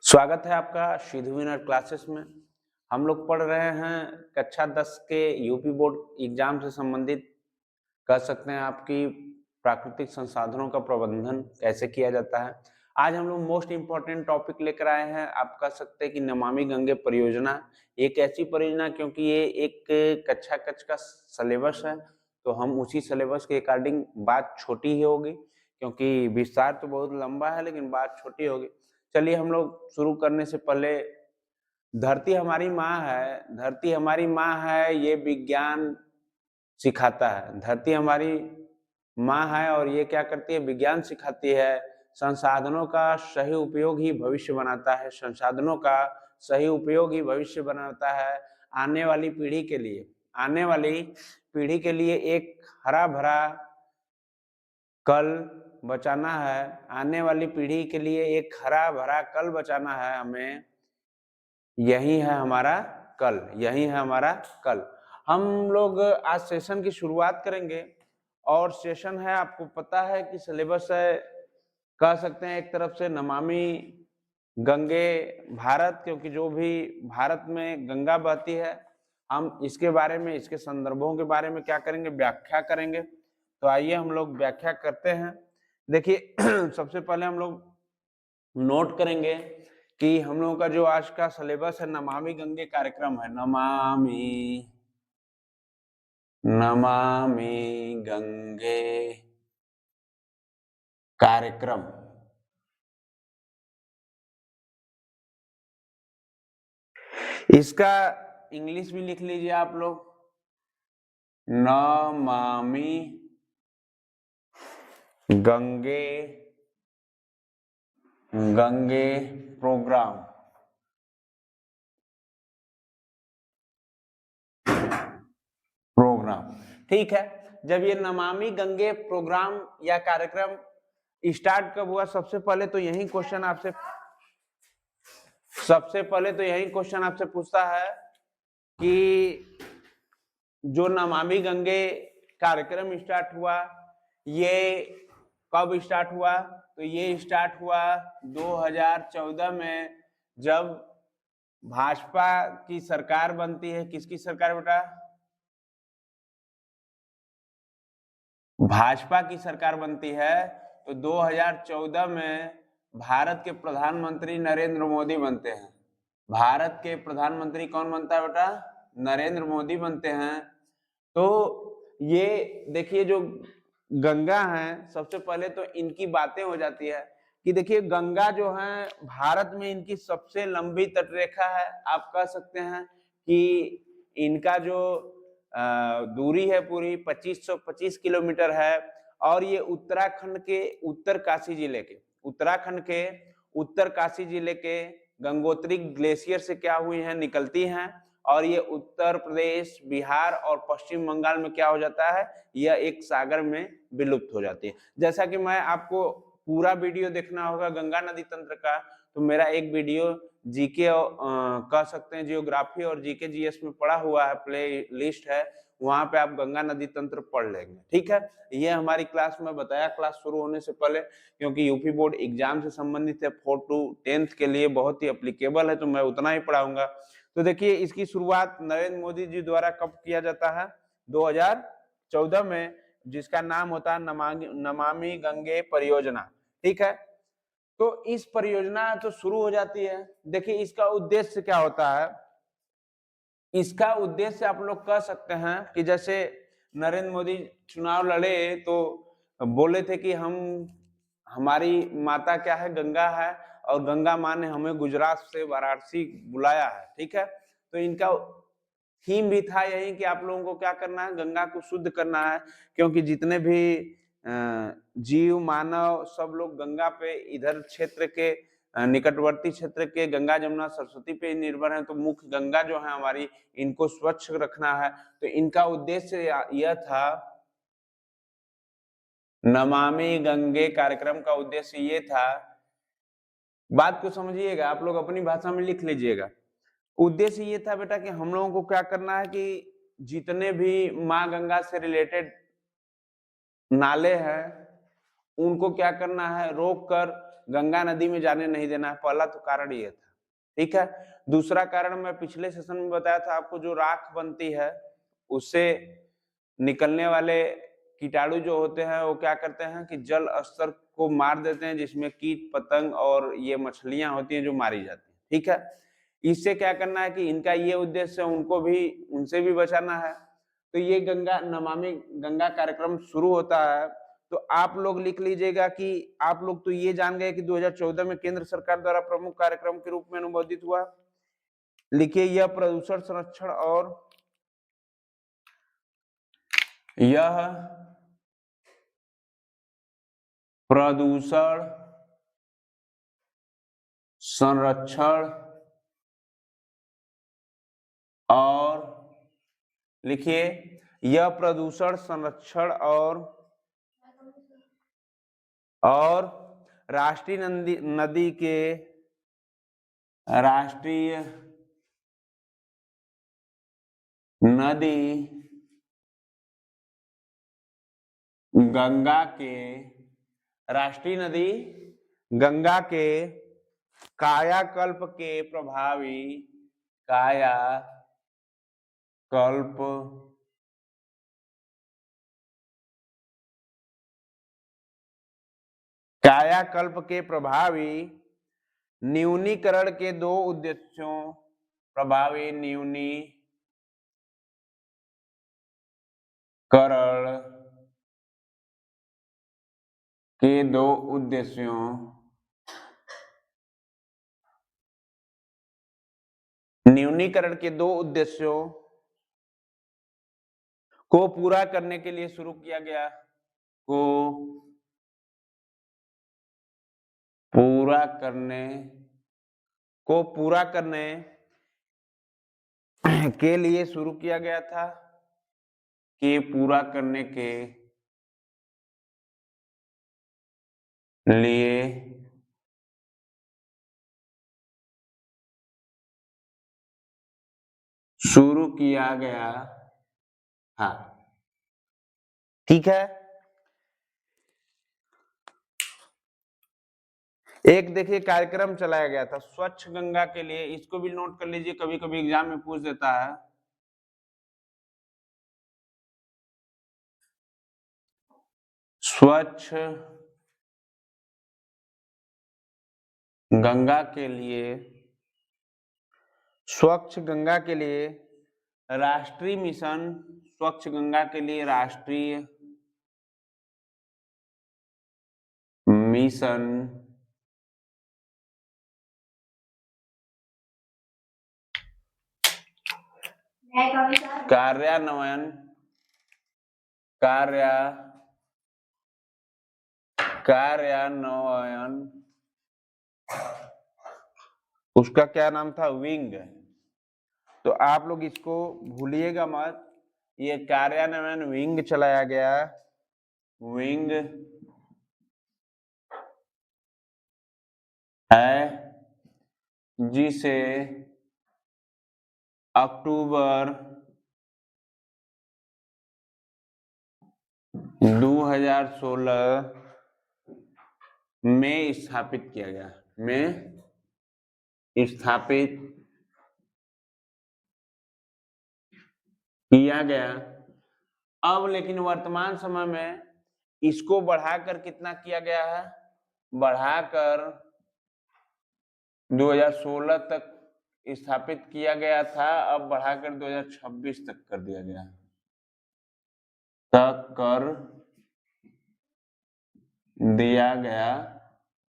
स्वागत है आपका सिद्धू विनर क्लासेस में। हम लोग पढ़ रहे हैं कक्षा 10 के यूपी बोर्ड एग्जाम से संबंधित, कह सकते हैं आपकी प्राकृतिक संसाधनों का प्रबंधन कैसे किया जाता है। आज हम लोग मोस्ट इम्पोर्टेंट टॉपिक लेकर आए हैं, आप कह सकते हैं कि नमामि गंगे परियोजना। एक ऐसी परियोजना क्योंकि ये एक कक्षा का सिलेबस है, तो हम उसी सिलेबस के अकॉर्डिंग बात छोटी ही होगी, क्योंकि विस्तार तो बहुत लंबा है लेकिन बात छोटी होगी। चलिए हम लोग शुरू करने से पहले, धरती हमारी माँ है, धरती हमारी माँ है, ये विज्ञान सिखाता है। धरती हमारी माँ है और ये क्या करती है, विज्ञान सिखाती है। संसाधनों का सही उपयोग ही भविष्य बनाता है, संसाधनों का सही उपयोग ही भविष्य बनाता है। आने वाली पीढ़ी के लिए, आने वाली पीढ़ी के लिए एक हरा भरा कल बचाना है, आने वाली पीढ़ी के लिए एक हरा भरा कल बचाना है हमें। यही है हमारा कल, यही है हमारा कल। हम लोग आज सेशन की शुरुआत करेंगे और सेशन है, आपको पता है कि सिलेबस है, कह सकते हैं एक तरफ से नमामि गंगे भारत, क्योंकि जो भी भारत में गंगा बहती है, हम इसके बारे में, इसके संदर्भों के बारे में क्या करेंगे, व्याख्या करेंगे। तो आइए हम लोग व्याख्या करते हैं। देखिए सबसे पहले हम लोग नोट करेंगे कि हम लोगों का जो आज का सिलेबस है नमामि गंगे कार्यक्रम है। नमामि नमामि गंगे कार्यक्रम, इसका इंग्लिश भी लिख लीजिए आप लोग, नमामि गंगे गंगे प्रोग्राम। ठीक है। जब ये नमामि गंगे प्रोग्राम या कार्यक्रम स्टार्ट कब हुआ, सबसे पहले तो यही क्वेश्चन आपसे पूछता है कि जो नमामि गंगे कार्यक्रम स्टार्ट हुआ, ये कब स्टार्ट हुआ, तो ये स्टार्ट हुआ 2014 में, जब भाजपा की सरकार बनती है। किसकी सरकार बेटा? भाजपा की सरकार बनती है। तो 2014 में भारत के प्रधानमंत्री नरेंद्र मोदी बनते हैं। भारत के प्रधानमंत्री कौन बनता है बेटा? नरेंद्र मोदी बनते हैं। तो ये देखिए, जो गंगा है, सबसे पहले तो इनकी बातें हो जाती है कि देखिए गंगा जो है भारत में इनकी सबसे लंबी तटरेखा है। आप कह सकते हैं कि इनका जो दूरी है पूरी 2525 किलोमीटर है, और ये उत्तराखंड के उत्तर काशी जिले के गंगोत्री ग्लेशियर से क्या हुई हैं, निकलती हैं, और ये उत्तर प्रदेश, बिहार और पश्चिम बंगाल में क्या हो जाता है, यह एक सागर में विलुप्त हो जाती है। जैसा कि मैं आपको पूरा वीडियो देखना होगा गंगा नदी तंत्र का, तो मेरा एक वीडियो जीके कह सकते हैं जियोग्राफी और जीके जीएस में पढ़ा हुआ है, प्ले लिस्ट है, वहां पे आप गंगा नदी तंत्र पढ़ लेंगे। ठीक है, ये हमारी क्लास में बताया, क्लास शुरू होने से पहले, क्योंकि यूपी बोर्ड एग्जाम से संबंधित है, 4 to 10th के लिए बहुत ही एप्लीकेबल है, तो मैं उतना ही पढ़ाऊंगा। तो देखिए इसकी शुरुआत नरेंद्र मोदी जी द्वारा कब किया जाता है? 2014 में, जिसका नाम होता है नमामि गंगे परियोजना। ठीक है, तो इस परियोजना तो शुरू हो जाती है। देखिए इसका उद्देश्य क्या होता है, इसका उद्देश्य आप लोग कह सकते हैं कि जैसे नरेंद्र मोदी चुनाव लड़े तो बोले थे कि हमारी माता क्या है, गंगा है, और गंगा माँ ने हमें गुजरात से वाराणसी बुलाया है। ठीक है, तो इनका थीम भी था यही कि आप लोगों को क्या करना है, गंगा को शुद्ध करना है, क्योंकि जितने भी जीव मानव सब लोग गंगा पे, इधर क्षेत्र के निकटवर्ती क्षेत्र के गंगा जमुना सरस्वती पे निर्भर है, तो मुख्य गंगा जो है हमारी, इनको स्वच्छ रखना है। तो इनका उद्देश्य यह था, नमामि गंगे कार्यक्रम का उद्देश्य ये था, बात को समझिएगा, आप लोग अपनी भाषा में लिख लीजिएगा। उद्देश्य ये था बेटा कि हम लोगों को क्या करना है कि जितने भी माँ गंगा से रिलेटेड नाले हैं, उनको क्या करना है, रोक कर गंगा नदी में जाने नहीं देना है। पहला तो कारण ये था, ठीक है। दूसरा कारण मैं पिछले सेशन में बताया था आपको, जो राख बनती है उससे निकलने वाले कीटाणु जो होते हैं वो क्या करते हैं कि जल स्तर को मार देते हैं, जिसमें कीट पतंग और ये मछलियां होती हैं जो मारी जाती हैं, ठीक है। इससे क्या करना है कि इनका ये उद्देश्य उनको भी, उनसे भी बचाना है। तो ये गंगा नमामि गंगा कार्यक्रम शुरू होता है। तो आप लोग लिख लीजिएगा कि आप लोग तो ये जान गए कि 2014 में केंद्र सरकार द्वारा प्रमुख कार्यक्रम के रूप में अनुमोदित हुआ। लिखिए, यह प्रदूषण संरक्षण और यह प्रदूषण संरक्षण और, लिखिए, यह प्रदूषण संरक्षण और राष्ट्रीय नदी के राष्ट्रीय नदी गंगा के राष्ट्रीय नदी गंगा के कायाकल्प के प्रभावी कायाकल्प के प्रभावी न्यूनीकरण के दो उद्देश्यों, प्रभावी न्यूनीकरण के दो उद्देश्यों न्यूनीकरण के दो उद्देश्यों को पूरा करने के लिए शुरू किया गया, को पूरा करने के लिए शुरू किया गया था, कि पूरा करने के लिए शुरू किया गया, हाँ, ठीक है। एक देखिए कार्यक्रम चलाया गया था स्वच्छ गंगा के लिए, इसको भी नोट कर लीजिए, कभी कभी एग्जाम में पूछ देता है। स्वच्छ गंगा के लिए स्वच्छ गंगा के लिए राष्ट्रीय मिशन, स्वच्छ गंगा के लिए राष्ट्रीय मिशन कार्यान्वयन उसका क्या नाम था, विंग। तो आप लोग इसको भूलिएगा मत, ये कार्यान्वयन विंग चलाया गया, विंग है, जिसे अक्टूबर 2016 में स्थापित किया गया, अब लेकिन वर्तमान समय में इसको बढ़ाकर कितना किया गया है, बढ़ाकर 2016 तक स्थापित किया गया था, अब बढ़ाकर 2026 तक कर दिया गया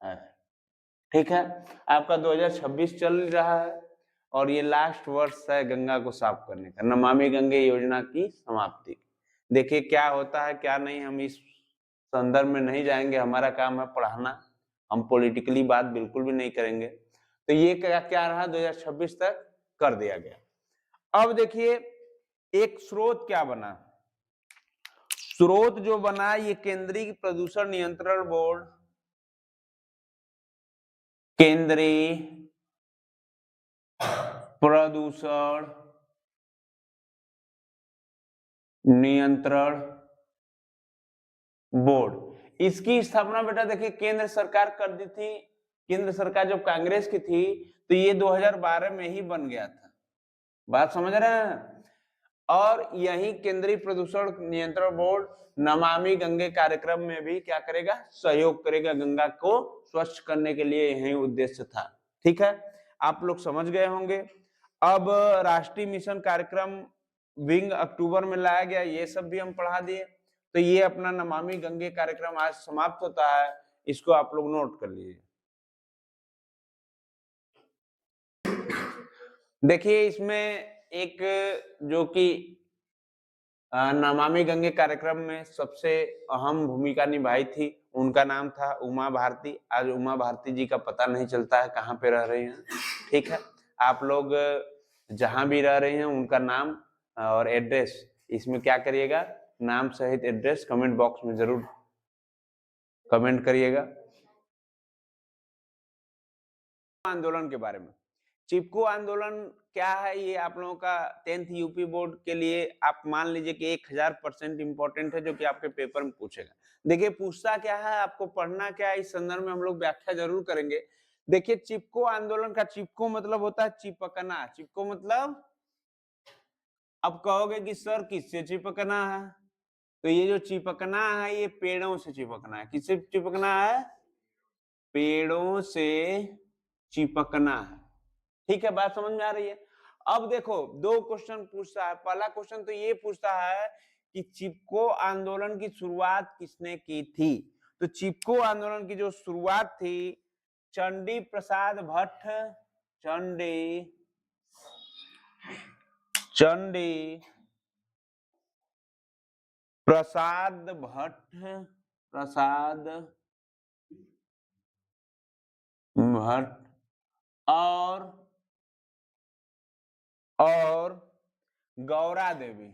है, ठीक है। आपका 2026 चल रहा है और ये लास्ट वर्ष है गंगा को साफ करने का, नमामि गंगे योजना की समाप्ति। देखिए क्या होता है क्या नहीं, हम इस संदर्भ में नहीं जाएंगे, हमारा काम है पढ़ाना, हम पॉलिटिकली बात बिल्कुल भी नहीं करेंगे। तो ये क्या रहा, 2026 तक कर दिया गया। अब देखिए एक स्रोत क्या बना, स्रोत जो बना ये केंद्रीय प्रदूषण नियंत्रण बोर्ड, केंद्रीय प्रदूषण नियंत्रण बोर्ड। इसकी स्थापना बेटा देखिए केंद्र सरकार कर दी थी केंद्र सरकार जब कांग्रेस की थी तो ये 2012 में ही बन गया था। बात समझ रहे हैं? और यही केंद्रीय प्रदूषण नियंत्रण बोर्ड नमामि गंगे कार्यक्रम में भी क्या करेगा, सहयोग करेगा, गंगा को स्वच्छ करने के लिए यही उद्देश्य था। ठीक है, आप लोग समझ गए होंगे। अब राष्ट्रीय मिशन कार्यक्रम विंग अक्टूबर में लाया गया, ये सब भी हम पढ़ा दिए। तो ये अपना नमामि गंगे कार्यक्रम आज समाप्त होता है, इसको आप लोग नोट कर लीजिए। देखिए इसमें एक जो कि नमामि गंगे कार्यक्रम में सबसे अहम भूमिका निभाई थी, उनका नाम था उमा भारती। आज उमा भारती जी का पता नहीं चलता है कहाँ पे रह रही हैं। ठीक है, आप लोग जहां भी रह रहे हैं उनका नाम और एड्रेस इसमें क्या करिएगा, नाम सहित एड्रेस कमेंट बॉक्स में जरूर कमेंट करिएगा। आंदोलन के बारे में, चिपको आंदोलन क्या है, ये आप लोगों का 10th यूपी बोर्ड के लिए आप मान लीजिए कि 1000% इंपॉर्टेंट है, जो कि आपके पेपर में पूछेगा। देखिए पूछता क्या है, आपको पढ़ना क्या है, इस संदर्भ में हम लोग व्याख्या जरूर करेंगे। देखिए चिपको आंदोलन का चिपको मतलब होता है चिपकना। चिपको मतलब, अब कहोगे कि सर किससे चिपकना है, तो ये जो चिपकना है ये पेड़ों से चिपकना है। किससे चिपकना है? पेड़ों से चिपकना है। ठीक है, बात समझ में आ रही है? अब देखो दो क्वेश्चन पूछता है। पहला क्वेश्चन तो ये पूछता है कि चिपको आंदोलन की शुरुआत किसने की थी। तो चिपको आंदोलन की जो शुरुआत थी चंडी प्रसाद भट्ट, चंडी प्रसाद भट्ट, और गौरा देवी।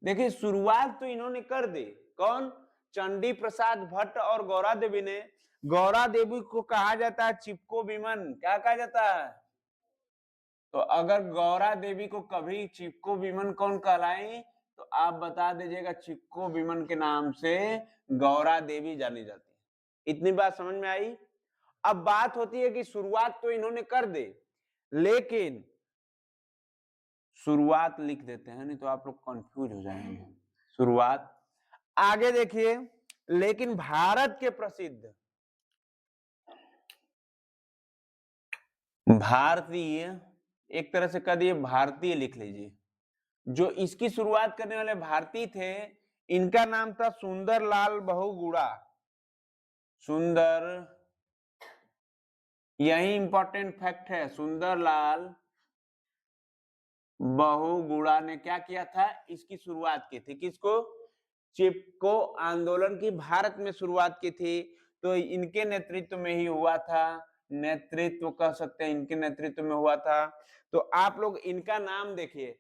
देखिए शुरुआत तो इन्होंने कर दी, कौन? चंडी प्रसाद भट्ट और गौरा देवी ने। गौरा देवी को कहा जाता है चिपको विमन। क्या कहा जाता है? तो अगर गौरा देवी को कभी चिपको विमन कौन कहलाई, तो आप बता दीजिएगा चिपको विमन के नाम से गौरा देवी जानी जाती है। इतनी बात समझ में आई? अब बात होती है कि शुरुआत तो इन्होंने कर दी, लेकिन शुरुआत लिख देते हैं नहीं तो आप लोग कंफ्यूज हो जाएंगे। शुरुआत आगे देखिए, लेकिन भारत के प्रसिद्ध भारतीय, एक तरह से कह दिए भारतीय लिख लीजिए, जो इसकी शुरुआत करने वाले भारतीय थे इनका नाम था सुंदरलाल बहुगुणा। सुंदर, यही इंपॉर्टेंट फैक्ट है, सुंदरलाल बहुगुणा ने क्या किया था, इसकी शुरुआत की थी। किसको? चिपको आंदोलन की भारत में शुरुआत की थी। तो इनके नेतृत्व में ही हुआ था, नेतृत्व कह सकते हैं इनके नेतृत्व में हुआ था। तो आप लोग इनका नाम देखिए,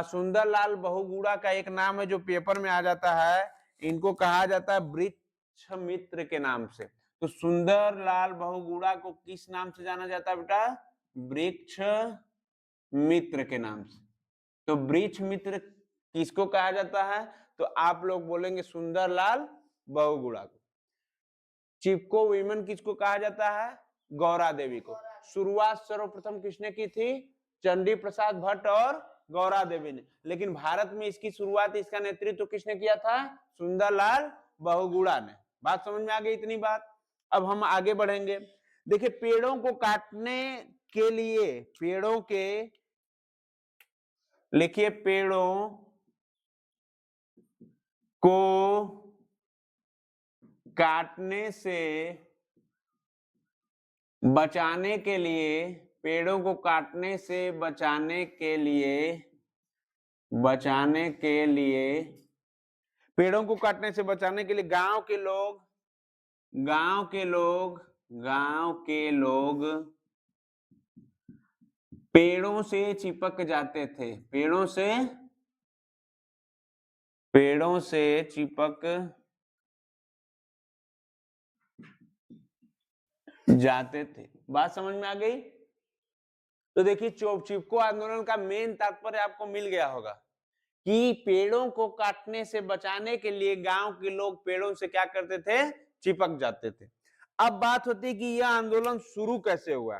सुंदरलाल बहुगुणा का एक नाम है जो पेपर में आ जाता है, इनको कहा जाता है वृक्ष मित्र के नाम से। तो सुंदरलाल बहुगुणा को किस नाम से जाना जाता है बेटा? वृक्ष मित्र के नाम से। तो वृक्ष मित्र किसको कहा जाता है? तो आप लोग बोलेंगे सुंदरलाल बहुगुणा को। चिपको विमन किसको कहा जाता है? गौरा देवी को। शुरुआत सर्वप्रथम किसने की थी? चंडी प्रसाद भट्ट और गौरा देवी ने। लेकिन भारत में इसकी शुरुआत, इसका नेतृत्व किसने किया था? सुंदरलाल बहुगुणा ने। बात समझ में आ गई इतनी बात? अब हम आगे बढ़ेंगे। देखिए पेड़ों को काटने के लिए, पेड़ों के, लिखिए पेड़ों को काटने से बचाने के लिए, पेड़ों को काटने से बचाने के लिए, पेड़ों को काटने से बचाने के लिए गांव के लोग पेड़ों से चिपक जाते थे। पेड़ों से चिपक जाते थे। बात समझ में आ गई? तो देखिए चिपको आंदोलन का मेन तात्पर्य आपको मिल गया होगा कि पेड़ों को काटने से बचाने के लिए गांव के लोग पेड़ों से क्या करते थे, चिपक जाते थे। अब बात होती है कि यह आंदोलन शुरू कैसे हुआ।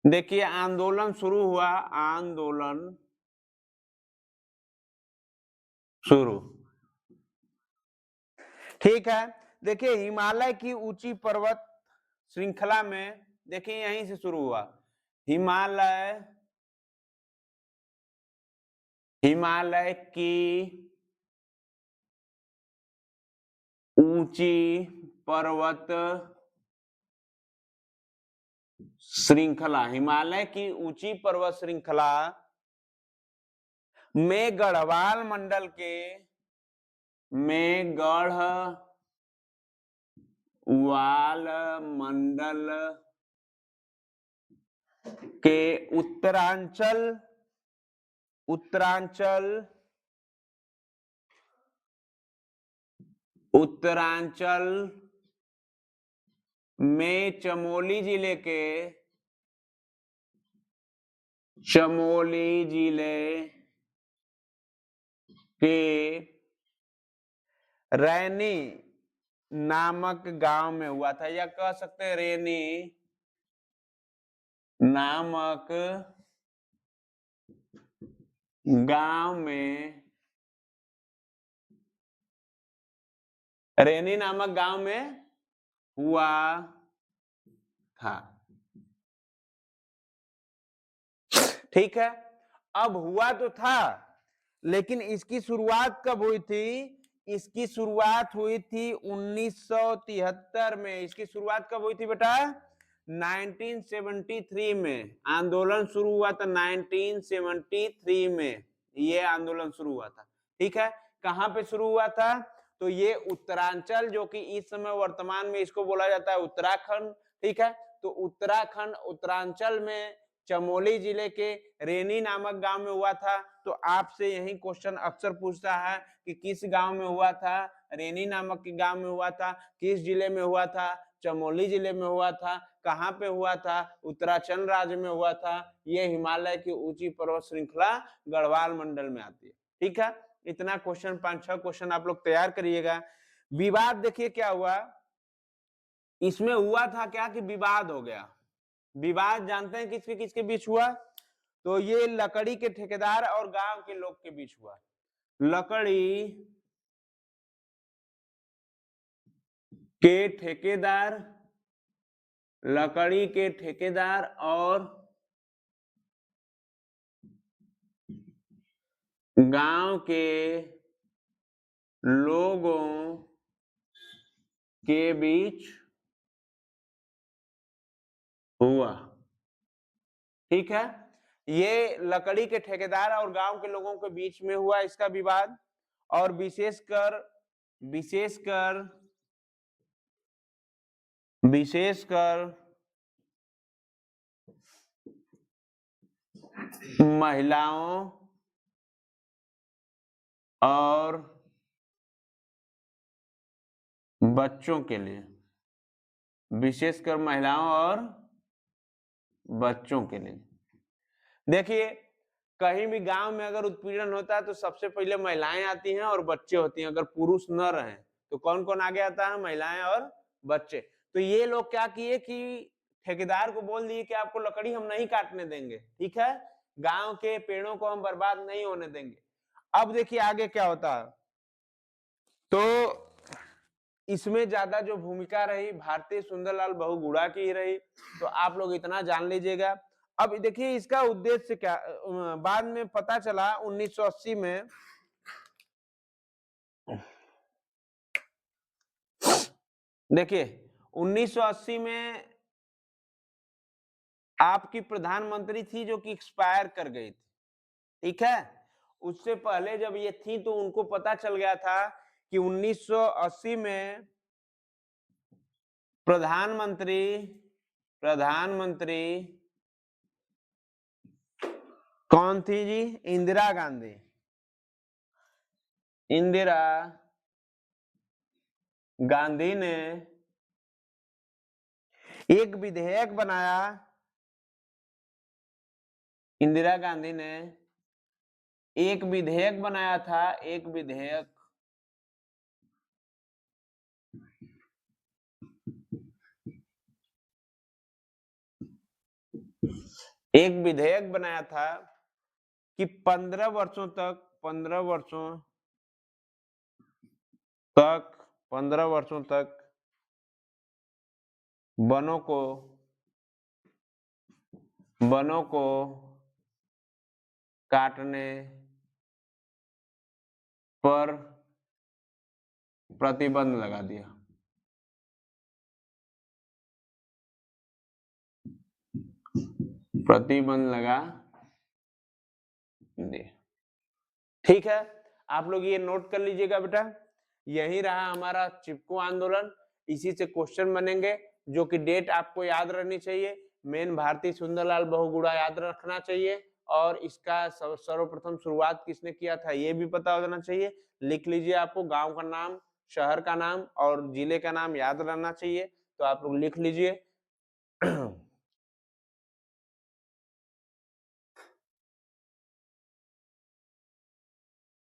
देखिए आंदोलन शुरू हुआ, आंदोलन शुरू, ठीक है। देखिए हिमालय की ऊंची पर्वत श्रृंखला में, देखिए यहीं से शुरू हुआ, हिमालय, हिमालय की ऊंची पर्वत श्रृंखला, हिमालय की ऊंची पर्वत श्रृंखला में गढ़वाल मंडल के, में गढ़वाल मंडल के उत्तरांचल, उत्तरांचल, उत्तरांचल में चमोली जिले के, चमोली जिले के रैनी नामक गांव में हुआ था, या कह सकते हैं रैनी नामक गांव में, रैनी नामक गांव में हुआ था, ठीक है। अब हुआ तो था, लेकिन इसकी शुरुआत कब हुई थी, इसकी शुरुआत हुई थी 1973 में। इसकी शुरुआत कब हुई थी बेटा, 1973 में आंदोलन शुरू हुआ था, 1973 में ये आंदोलन शुरू हुआ था, ठीक है। कहां पे शुरू हुआ था, तो ये उत्तरांचल, जो कि इस समय वर्तमान में इसको बोला जाता है उत्तराखंड, ठीक है। तो उत्तराखंड, उत्तरांचल में चमोली जिले के रेनी नामक गांव में हुआ था। तो आपसे यही क्वेश्चन अक्सर पूछता है कि किस गांव में हुआ था, रेनी नामक के गांव में हुआ था, किस जिले में हुआ था, चमोली जिले में हुआ था, कहां पे हुआ था, उत्तराखंड राज्य में हुआ था। ये हिमालय की ऊंची पर्वत श्रृंखला गढ़वाल मंडल में आती है, ठीक है। इतना क्वेश्चन, 5-6 क्वेश्चन आप लोग तैयार करिएगा। विवाद देखिए क्या हुआ, इसमें हुआ था क्या कि विवाद हो गया। विवाद जानते हैं किसके किसके बीच हुआ, तो ये लकड़ी के ठेकेदार और गांव के लोग के बीच हुआ। लकड़ी के ठेकेदार, लकड़ी के ठेकेदार और गांव के लोगों के बीच हुआ, ठीक है। ये लकड़ी के ठेकेदार और गांव के लोगों के बीच में हुआ इसका विवाद। और विशेषकर, विशेषकर, विशेषकर महिलाओं और बच्चों के लिए, विशेषकर महिलाओं और बच्चों के लिए। देखिए कहीं भी गांव में अगर उत्पीड़न होता है तो सबसे पहले महिलाएं आती हैं और बच्चे होती हैं। अगर पुरुष न रहे तो कौन कौन आगे आता है, महिलाएं और बच्चे। तो ये लोग क्या किए कि ठेकेदार को बोल दिए कि आपको लकड़ी हम नहीं काटने देंगे, ठीक है, गांव के पेड़ों को हम बर्बाद नहीं होने देंगे। अब देखिए आगे क्या होता है, तो इसमें ज्यादा जो भूमिका रही भारतीय सुंदरलाल बहुगुणा की ही रही। तो आप लोग इतना जान लीजिएगा। अब देखिए इसका उद्देश्य क्या, बाद में पता चला 1980 में, देखिए 1980 में आपकी प्रधानमंत्री थी जो कि एक्सपायर कर गई थी, ठीक है। उससे पहले जब ये थी तो उनको पता चल गया था कि 1980 में प्रधानमंत्री, प्रधानमंत्री कौन थी जी, इंदिरा गांधी। इंदिरा गांधी ने एक विधेयक बनाया, इंदिरा गांधी ने एक विधेयक बनाया था, एक विधेयक बनाया था कि 15 वर्षों तक 15 वर्षों तक वनों को काटने पर प्रतिबंध लगा दिया। प्रतिबंध लगा दिया। ठीक है, आप लोग ये नोट कर लीजिएगा बेटा। यही रहा हमारा चिपको आंदोलन। इसी से क्वेश्चन बनेंगे, जो कि डेट आपको याद रहनी चाहिए। मेन भारती सुंदरलाल बहुगुणा याद रखना चाहिए, और इसका सर्वप्रथम शुरुआत किसने किया था ये भी पता होना चाहिए। लिख लीजिए, आपको गांव का नाम, शहर का नाम और जिले का नाम याद रहना चाहिए, तो आप लोग लिख लीजिए।